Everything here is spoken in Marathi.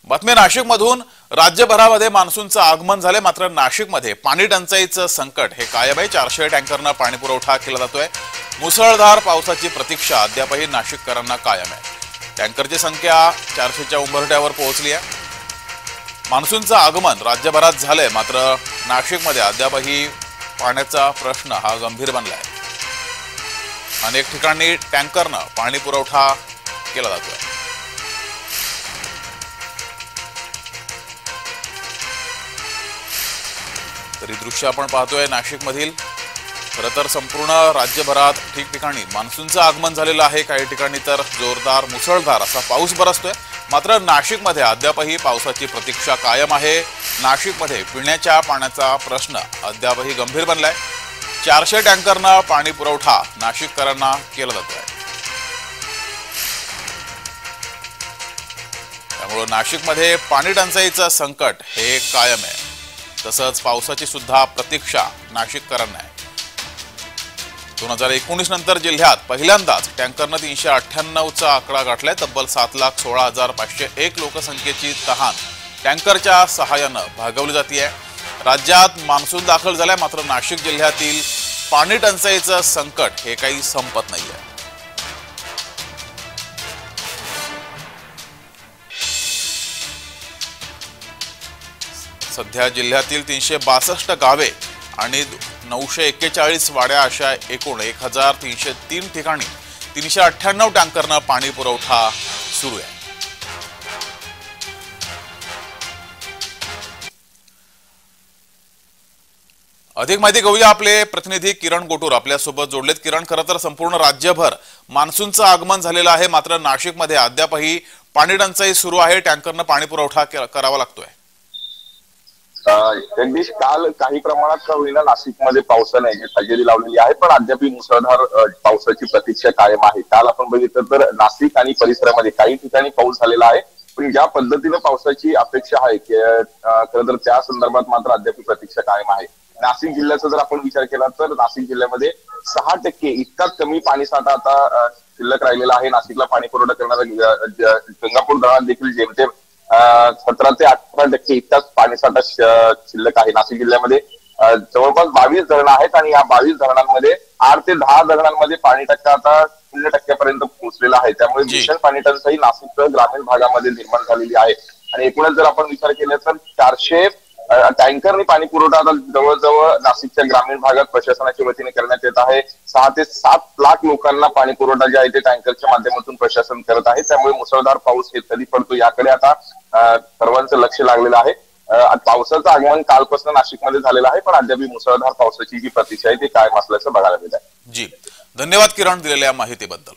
बातमी नाशिकमधून राज्यभरामध्ये मान्सूनचं आगमन झाले, मात्र नाशिकमध्ये पाणी टंचाईचं संकट हे कायम आहे। 400 टँकरना पाणी पुरवठा केला जातोय। मुसळधार पावसाची प्रतीक्षा अद्यापही नाशिककरांना कायम आहे। टँकरची संख्या 400च्या उंबरठ्यावर पोहोचली आहे। मान्सूनचं आगमन राज्यभरात झालंय, मात्र नाशिकमध्ये अद्यापही पाण्याचा प्रश्न हा गंभीर बनलाय। अनेक ठिकाणी टँकरनं पाणी पुरवठा केला जातोय। तरी दृश्य आपण पाहतोय नाशिकमधील। खरं तर संपूर्ण राज्यभरात ठिकठिकाणी मान्सूनचं आगमन झालेलं आहे। काही ठिकाणी तर जोरदार मुसळधार असा पाऊस बरसतोय, मात्र नाशिकमध्ये अद्यापही पावसाची प्रतीक्षा कायम आहे। नाशिकमध्ये पिण्याच्या पाण्याचा प्रश्न अद्यापही गंभीर बनलाय। 400 टँकरना पाणी पुरवठा नाशिककरांना केला जातोय। त्यामुळे नाशिकमध्ये पाणी टंचाईचं संकट हे कायम आहे। तसंच पावसाची सुद्धा प्रतीक्षा नाशिककरांना आहे। 2019 नंतर जिल्ह्यात पहिल्यांदाच टँकरनं 398चा आकडा गाठलाय। तब्बल 7,16,501 लोकसंख्येची तहान टँकरच्या सहाय्यानं भागवली जाते। राज्यात मान्सून दाखल झालाय, मात्र नाशिक जिल्ह्यातील पाणी टंचाईचं संकट हे काही संपत नाहीये। सध्या जिल्ह्यातील 362 गावे आणि 941 वाड्या अशा एकूण 1303 ठिकाणी 398 टँकरनं पाणी पुरवठा सुरू आहे। अधिक माहिती घेऊया, आपले प्रतिनिधी किरण गोटूर आपल्यासोबत जोडलेत। किरण, खरं तर संपूर्ण राज्यभर मान्सूनचं आगमन झालेलं आहे, मात्र नाशिकमध्ये अद्यापही पाणी टंचाई सुरू आहे। टँकरनं पाणी पुरवठा करावा लागतोय। जगदीश, काल काही प्रमाणात का होईना नाशिकमध्ये पावसाने हजेरी लावलेली आहे, पण अद्याप मुसळधार पावसाची प्रतीक्षा कायम आहे। काल आपण बघितलं तर नाशिक आणि परिसरामध्ये काही ठिकाणी पाऊस झालेला आहे, पण ज्या पद्धतीने पावसाची अपेक्षा आहे खरं तर त्या संदर्भात मात्र अद्याप प्रतीक्षा कायम आहे। नाशिक जिल्ह्याचा जर आपण विचार केला तर नाशिक जिल्ह्यामध्ये 6% इतकाच कमी पाणीसाठा आता शिल्लक राहिलेला आहे। नाशिकला पाणी पुरवठा करणारा गंगापूर धरण देखील जेमतेम 17 ते 18% इतकाच पाणीसाठा शिल्लक आहे। नाशिक जिल्ह्यामध्ये जवळपास 22 धरणं आहेत आणि या 22 धरणांमध्ये 8 ते 10 धरणांमध्ये पाणी टक्का आता 0% पोहोचलेला आहे। त्यामुळे भीषण पाणी टंचाई नाशिक ग्रामीण भागामध्ये निर्माण झालेली आहे। आणि एकूणच जर आपण विचार केला तर 400 टँकरनी पाणी पुरवठा आता जवळजवळ नाशिकच्या ग्रामीण भागात प्रशासनाच्या वतीने करण्यात येत आहे। 6 ते 7 लाख लोकांना पाणी पुरवठा जे आहे ते टँकरच्या माध्यमातून प्रशासन करत आहे। त्यामुळे मुसळधार पाऊस हे कधी पडतो याकडे आता सर्वांचं लक्ष लागलेलं आहे। पावसाचं आगमन कालपासून नाशिकमध्ये झालेलं आहे, पण अद्याप मुसळधार पावसाची जी प्रतीक्षा आहे ती कायम असल्याचं बघायला मिळत आहे। जी, धन्यवाद किरण दिलेल्या माहितीबद्दल।